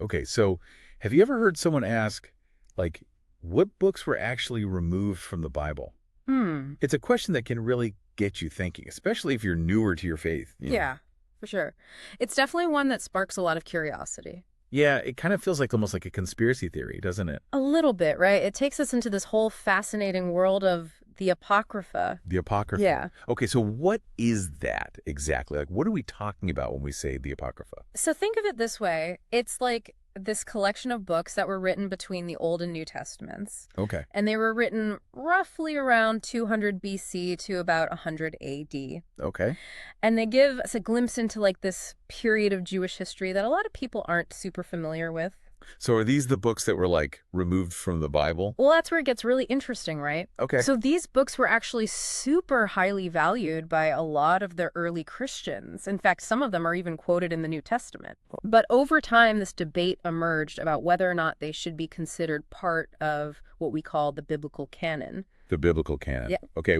Okay, so have you ever heard someone ask, like, what books were actually removed from the Bible? Hmm. It's a question that can really get you thinking, especially if you're newer to your faith. Yeah, for sure. It's definitely one that sparks a lot of curiosity. Yeah, it kind of feels like almost like a conspiracy theory, doesn't it? A little bit, right? It takes us into this whole fascinating world of the Apocrypha. The Apocrypha. Yeah. Okay, so what is that exactly? Like, what are we talking about when we say the Apocrypha? So think of it this way. It's like this collection of books that were written between the Old and New Testaments. Okay. And they were written roughly around 200 BC to about 100 AD. Okay. And they give us a glimpse into like this period of Jewish history that a lot of people aren't super familiar with. So are these the books that were, like, removed from the Bible? Well, that's where it gets really interesting, right? Okay. So these books were actually super highly valued by a lot of the early Christians. In fact, some of them are even quoted in the New Testament. But over time, this debate emerged about whether or not they should be considered part of what we call the biblical canon. The biblical canon. Yeah. Okay,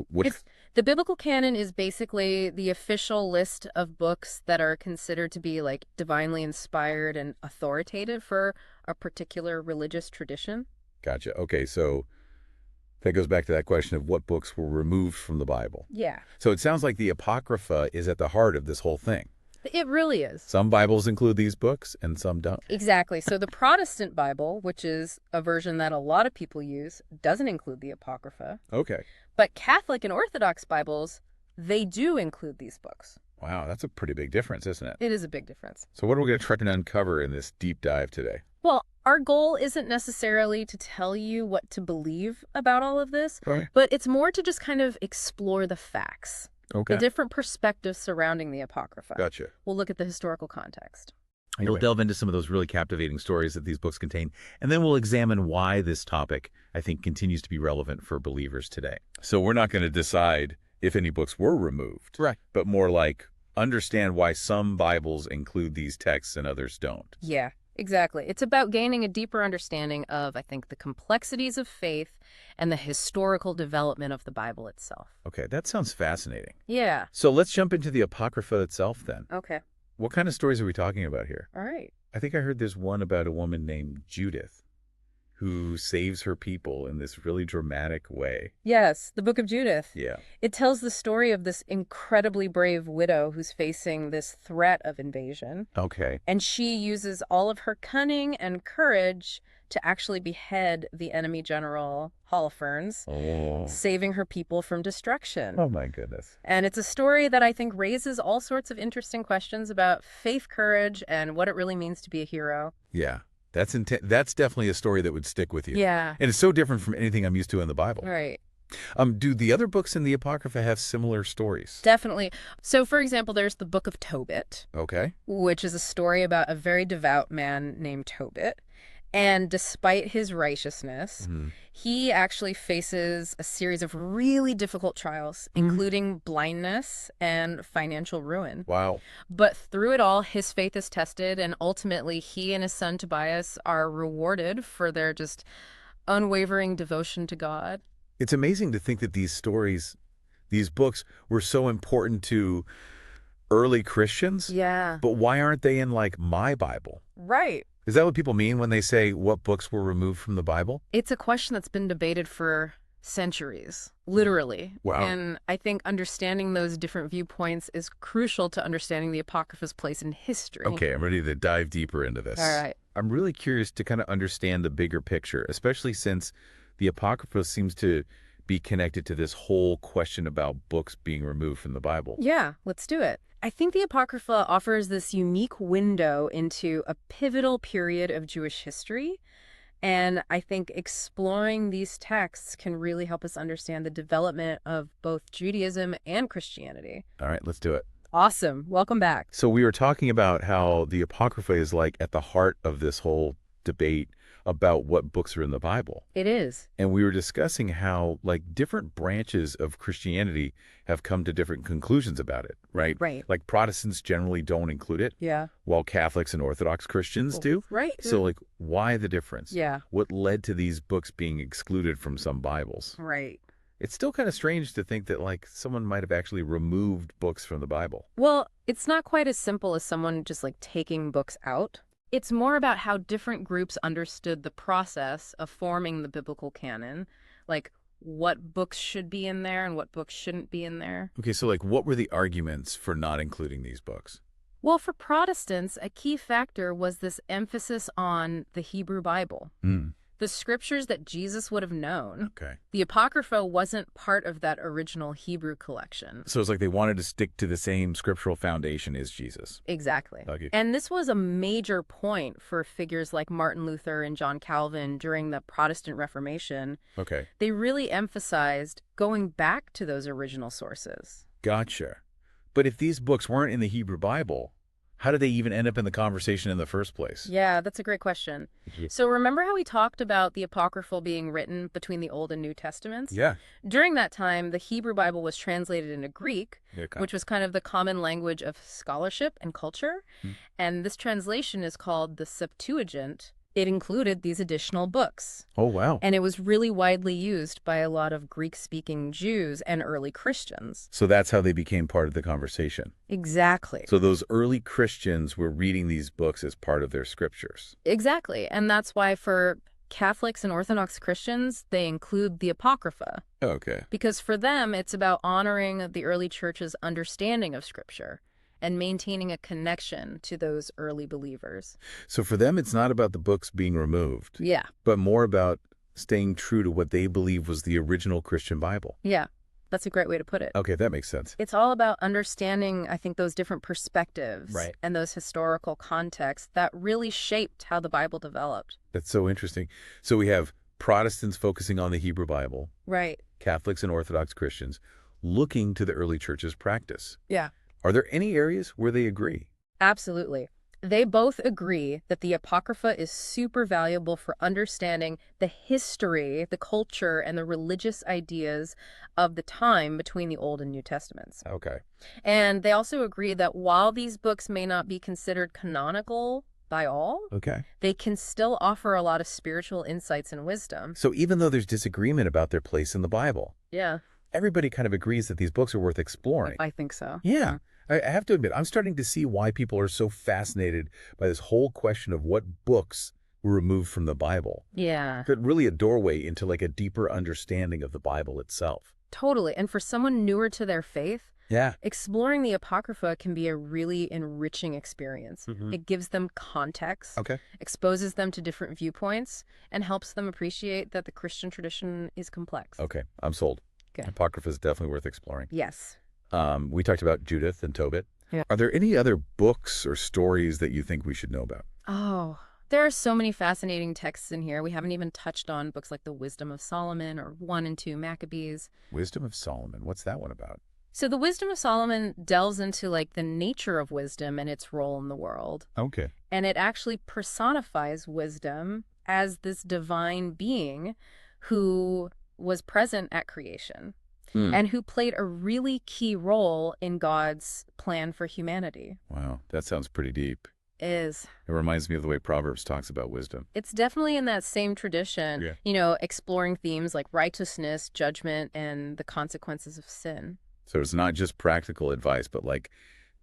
The biblical canon is basically the official list of books that are considered to be like divinely inspired and authoritative for a particular religious tradition. Gotcha. Okay, so that goes back to that question of what books were removed from the Bible. Yeah, So it sounds like the Apocrypha is at the heart of this whole thing. it really is. Some Bibles include these books and some don't. Exactly. So the Protestant Bible, which is a version that a lot of people use, doesn't include the Apocrypha. Okay. But Catholic and Orthodox Bibles, they do include these books. Wow, that's a pretty big difference, isn't it? It is a big difference. So what are we going to try to uncover in this deep dive today? Well, our goal isn't necessarily to tell you what to believe about all of this, Right. but it's more to just kind of explore the facts, Okay. the different perspectives surrounding the Apocrypha. Gotcha. We'll look at the historical context. We'll delve into some of those really captivating stories that these books contain, and then we'll examine why this topic, I think, continues to be relevant for believers today. So we're not going to decide if any books were removed, Right. but more like understand why some Bibles include these texts and others don't. Yeah, exactly. It's about gaining a deeper understanding of, I think, the complexities of faith and the historical development of the Bible itself. Okay, that sounds fascinating. Yeah. So let's jump into the Apocrypha itself then. Okay. What kind of stories are we talking about here? All right. I think I heard there's one about a woman named Judith who saves her people in this really dramatic way. Yes, the Book of Judith. Yeah. It tells the story of this incredibly brave widow who's facing this threat of invasion. Okay. And she uses all of her cunning and courage to actually behead the enemy general Holofernes, Oh. saving her people from destruction. Oh my goodness. And it's a story that I think raises all sorts of interesting questions about faith, courage, and what it really means to be a hero. Yeah. That's definitely a story that would stick with you. Yeah. And it's so different from anything I'm used to in the Bible. Right. Do the other books in the Apocrypha have similar stories? Definitely. So, for example, there's the Book of Tobit, Okay. which is a story about a very devout man named Tobit. And despite his righteousness, he actually faces a series of really difficult trials, including blindness and financial ruin. Wow. But through it all, his faith is tested, and ultimately he and his son Tobias are rewarded for their just unwavering devotion to God. It's amazing to think that these stories, these books, were so important to early Christians. Yeah. But why aren't they in, like, my Bible? Right. Is that what people mean when they say what books were removed from the Bible? It's a question that's been debated for centuries, literally. Wow. And I think understanding those different viewpoints is crucial to understanding the Apocrypha's place in history. Okay, I'm ready to dive deeper into this. All right. I'm really curious to kind of understand the bigger picture, especially since the Apocrypha seems to be connected to this whole question about books being removed from the Bible. Yeah, let's do it. I think the Apocrypha offers this unique window into a pivotal period of Jewish history. And I think exploring these texts can really help us understand the development of both Judaism and Christianity. All right, let's do it. Awesome. Welcome back. So we were talking about how the Apocrypha is like at the heart of this whole debate about what books are in the Bible. It is. And we were discussing how like different branches of Christianity have come to different conclusions about it, right? Right. Like Protestants generally don't include it, Yeah. while Catholics and Orthodox Christians do. Right. So like, why the difference? Yeah. What led to these books being excluded from some Bibles? Right. It's still kind of strange to think that like someone might have actually removed books from the Bible. Well, it's not quite as simple as someone just like taking books out. It's more about how different groups understood the process of forming the biblical canon, like what books should be in there and what books shouldn't be in there. Okay, so like what were the arguments for not including these books? Well, for Protestants, a key factor was this emphasis on the Hebrew Bible, Hmm. the scriptures that Jesus would have known. Okay. The Apocrypha wasn't part of that original Hebrew collection. So it's like they wanted to stick to the same scriptural foundation as Jesus. Exactly. Okay. And this was a major point for figures like Martin Luther and John Calvin during the Protestant Reformation. Okay. They really emphasized going back to those original sources. Gotcha. But if these books weren't in the Hebrew Bible, how did they even end up in the conversation in the first place? Yeah, that's a great question. So remember how we talked about the Apocryphal being written between the Old and New Testaments? Yeah. During that time, the Hebrew Bible was translated into Greek, Okay. which was kind of the common language of scholarship and culture. And this translation is called the Septuagint. It included these additional books. Oh, wow. And it was really widely used by a lot of Greek-speaking Jews and early Christians. So that's how they became part of the conversation. Exactly. So those early Christians were reading these books as part of their scriptures. Exactly. And that's why for Catholics and Orthodox Christians, they include the Apocrypha. Okay. Because for them, it's about honoring the early church's understanding of Scripture and maintaining a connection to those early believers. So for them, it's not about the books being removed, Yeah. but more about staying true to what they believe was the original Christian Bible. Yeah. That's a great way to put it. Okay, that makes sense. It's all about understanding, I think, those different perspectives Right. and those historical contexts that really shaped how the Bible developed. That's so interesting. So we have Protestants focusing on the Hebrew Bible, Right. Catholics and Orthodox Christians looking to the early church's practice. Yeah. Are there any areas where they agree? Absolutely. They both agree that the Apocrypha is super valuable for understanding the history, the culture, and the religious ideas of the time between the Old and New Testaments. Okay. And they also agree that while these books may not be considered canonical by all, Okay. they can still offer a lot of spiritual insights and wisdom. So even though there's disagreement about their place in the Bible, Yeah, everybody kind of agrees that these books are worth exploring. I think so. Yeah. I have to admit, I'm starting to see why people are so fascinated by this whole question of what books were removed from the Bible. Yeah, But really a doorway into like a deeper understanding of the Bible itself. totally. And for someone newer to their faith, Yeah. exploring the Apocrypha can be a really enriching experience. It gives them context, Okay. exposes them to different viewpoints, and helps them appreciate that the Christian tradition is complex. Okay. I'm sold. Good. Apocrypha is definitely worth exploring. Yes. We talked about Judith and Tobit. Yeah. Are there any other books or stories that you think we should know about? Oh, there are so many fascinating texts in here. We haven't even touched on books like The Wisdom of Solomon or 1 and 2 Maccabees. Wisdom of Solomon. What's that one about? So the Wisdom of Solomon delves into like the nature of wisdom and its role in the world. Okay. And it actually personifies wisdom as this divine being who was present at creation and who played a really key role in God's plan for humanity. Wow. That sounds pretty deep. It reminds me of the way Proverbs talks about wisdom. It's definitely in that same tradition, Yeah. you know, exploring themes like righteousness, judgment, and the consequences of sin. So it's not just practical advice, but like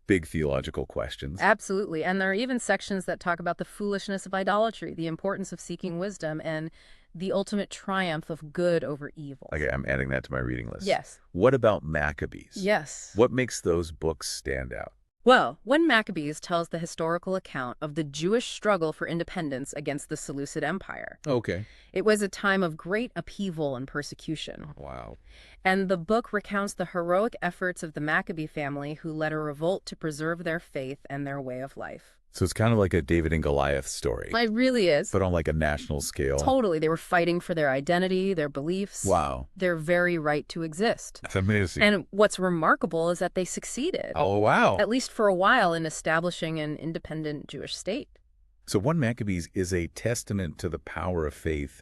big theological questions. Absolutely. And there are even sections that talk about the foolishness of idolatry, the importance of seeking wisdom, and the ultimate triumph of good over evil. Okay, I'm adding that to my reading list. Yes. What about Maccabees? Yes. What makes those books stand out? Well, 1 Maccabees tells the historical account of the Jewish struggle for independence against the Seleucid Empire. Okay. It was a time of great upheaval and persecution. Wow. And the book recounts the heroic efforts of the Maccabee family who led a revolt to preserve their faith and their way of life. So it's kind of like a David and Goliath story, It really is. but on like a national scale. Totally. They were fighting for their identity, their beliefs, Wow. their very right to exist. That's amazing. And what's remarkable is that they succeeded, Oh, wow. at least for a while, in establishing an independent Jewish state. So 1 Maccabees is a testament to the power of faith,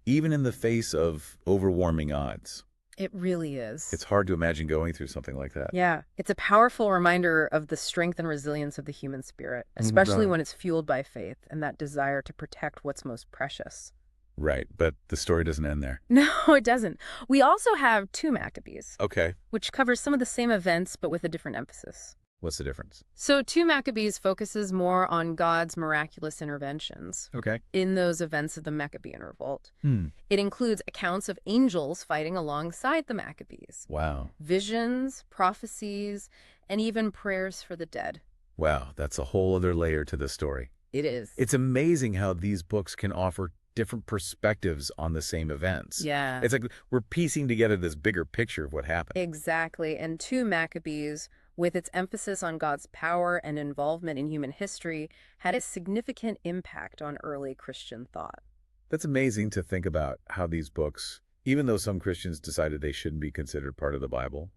even in the face of overwhelming odds. It really is. It's hard to imagine going through something like that. Yeah, it's a powerful reminder of the strength and resilience of the human spirit, especially when it's fueled by faith and that desire to protect what's most precious. Right, but the story doesn't end there. No, it doesn't. We also have 2 Maccabees, Okay. which covers some of the same events but with a different emphasis. What's the difference? So 2 Maccabees focuses more on God's miraculous interventions Okay. in those events of the Maccabean revolt. Hmm. It includes accounts of angels fighting alongside the Maccabees, Wow. visions, prophecies, and even prayers for the dead. Wow, that's a whole other layer to the story. It is. It's amazing how these books can offer different perspectives on the same events. Yeah. It's like we're piecing together this bigger picture of what happened. Exactly. And 2 Maccabees, with its emphasis on God's power and involvement in human history, had a significant impact on early Christian thought. That's amazing to think about how these books, even though some Christians decided they shouldn't be considered part of the Bible,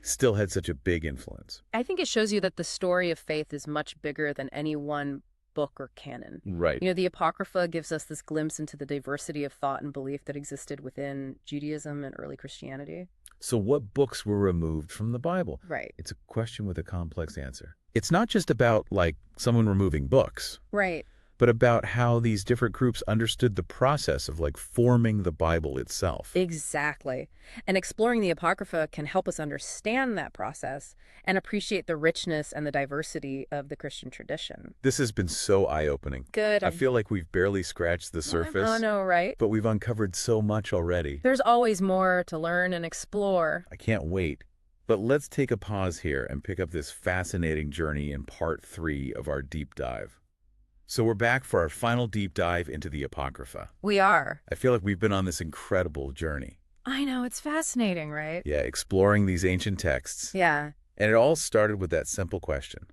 still had such a big influence. I think it shows you that the story of faith is much bigger than any one book or canon. Right. You know, the Apocrypha gives us this glimpse into the diversity of thought and belief that existed within Judaism and early Christianity. So what books were removed from the Bible? Right. It's a question with a complex answer. It's not just about, like, someone removing books, Right. but about how these different groups understood the process of, like, forming the Bible itself. Exactly. And exploring the Apocrypha can help us understand that process and appreciate the richness and the diversity of the Christian tradition. This has been so eye-opening. Good. I feel like we've barely scratched the surface, I know, right? but we've uncovered so much already. There's always more to learn and explore. I can't wait. But let's take a pause here and pick up this fascinating journey in part 3 of our deep dive. So we're back for our final deep dive into the Apocrypha. We are. I feel like we've been on this incredible journey. I know, it's fascinating, right? Yeah, exploring these ancient texts. Yeah. And it all started with that simple question.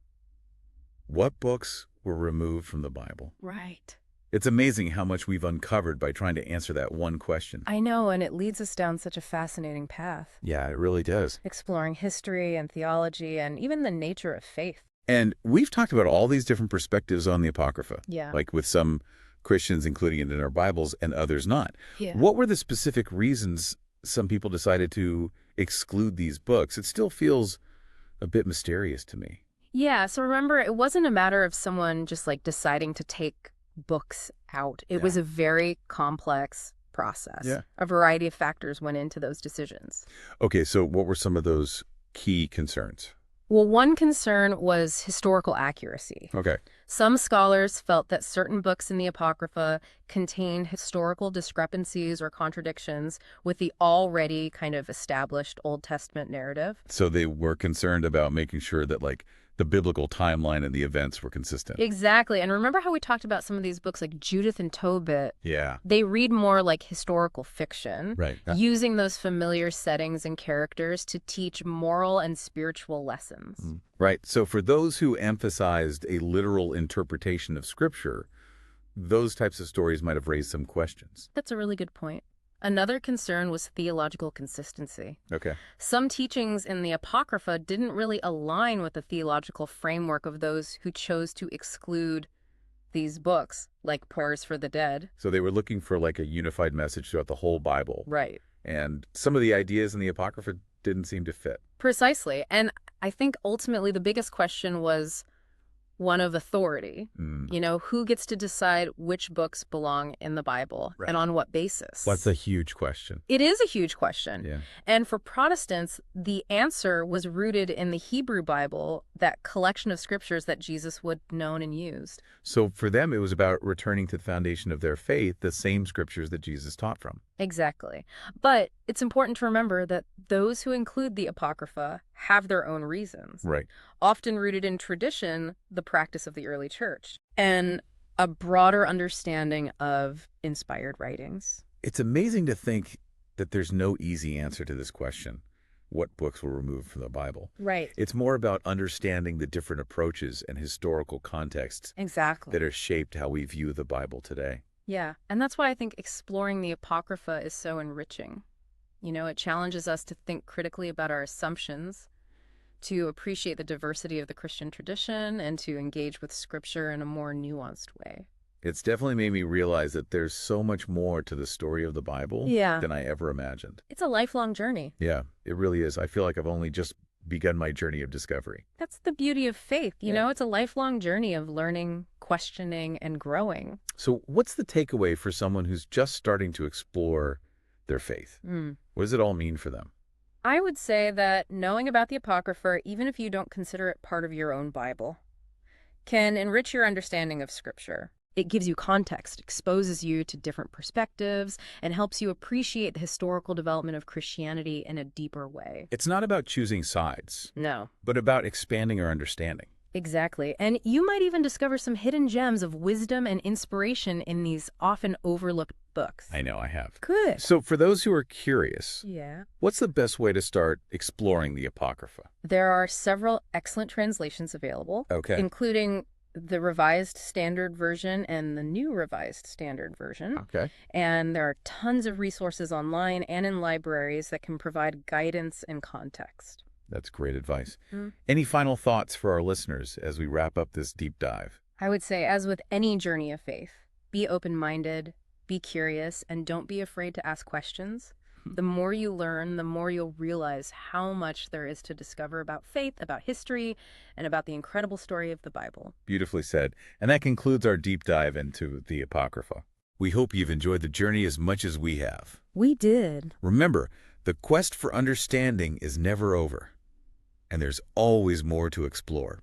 What books were removed from the Bible? Right. It's amazing how much we've uncovered by trying to answer that one question. I know, and it leads us down such a fascinating path, Yeah, it really does. exploring history and theology and even the nature of faith. And we've talked about all these different perspectives on the Apocrypha, Yeah. like with some Christians including it in our Bibles and others not. Yeah. What were the specific reasons some people decided to exclude these books? It still feels a bit mysterious to me. Yeah, so remember, it wasn't a matter of someone just like deciding to take books out. It was a very complex process. Yeah. A variety of factors went into those decisions. Okay, so what were some of those key concerns? Well, one concern was historical accuracy. Okay. Some scholars felt that certain books in the Apocrypha contained historical discrepancies or contradictions with the already kind of established Old Testament narrative. So they were concerned about making sure that, like, the biblical timeline and the events were consistent. Exactly. And remember how we talked about some of these books like Judith and Tobit? Yeah. They read more like historical fiction, Right. using those familiar settings and characters to teach moral and spiritual lessons. Right. So for those who emphasized a literal interpretation of Scripture, those types of stories might have raised some questions. That's a really good point. Another concern was theological consistency. Okay. Some teachings in the Apocrypha didn't really align with the theological framework of those who chose to exclude these books, like prayers for the dead. So they were looking for, like, a unified message throughout the whole Bible. Right. And some of the ideas in the Apocrypha didn't seem to fit. Precisely. And I think ultimately the biggest question was one of authority. You know, who gets to decide which books belong in the Bible and on what basis? That's a huge question. It is a huge question. Yeah. And for Protestants, the answer was rooted in the Hebrew Bible, that collection of scriptures that Jesus would known and used. So for them, it was about returning to the foundation of their faith, the same Scriptures that Jesus taught from. Exactly. But it's important to remember that those who include the Apocrypha have their own reasons, Right. often rooted in tradition, the practice of the early church, and a broader understanding of inspired writings. It's amazing to think that there's no easy answer to this question. What books were removed from the Bible? Right. It's more about understanding the different approaches and historical contexts Exactly. that have shaped how we view the Bible today. Yeah, and that's why I think exploring the Apocrypha is so enriching. You know, it challenges us to think critically about our assumptions, to appreciate the diversity of the Christian tradition, and to engage with Scripture in a more nuanced way. It's definitely made me realize that there's so much more to the story of the Bible than I ever imagined. It's a lifelong journey. Yeah, it really is. I feel like I've only just begun my journey of discovery. That's the beauty of faith. You know, it's a lifelong journey of learning, questioning, and growing. So what's the takeaway for someone who's just starting to explore their faith? What does it all mean for them? I would say that knowing about the Apocrypha, even if you don't consider it part of your own Bible, can enrich your understanding of Scripture. It gives you context, exposes you to different perspectives, and helps you appreciate the historical development of Christianity in a deeper way. It's not about choosing sides, No. but about expanding our understanding. Exactly. And you might even discover some hidden gems of wisdom and inspiration in these often overlooked books. I know I have. Good. So for those who are curious, Yeah. what's the best way to start exploring the Apocrypha? There are several excellent translations available, Okay. including the Revised Standard Version and the New Revised Standard Version. Okay. And there are tons of resources online and in libraries that can provide guidance and context. That's great advice. Mm. Any final thoughts for our listeners as we wrap up this deep dive? I would say, as with any journey of faith, be open-minded, be curious, and don't be afraid to ask questions. The more you learn, the more you'll realize how much there is to discover about faith, about history, and about the incredible story of the Bible. Beautifully said. And that concludes our deep dive into the Apocrypha. We hope you've enjoyed the journey as much as we have. We did. Remember, the quest for understanding is never over, and there's always more to explore.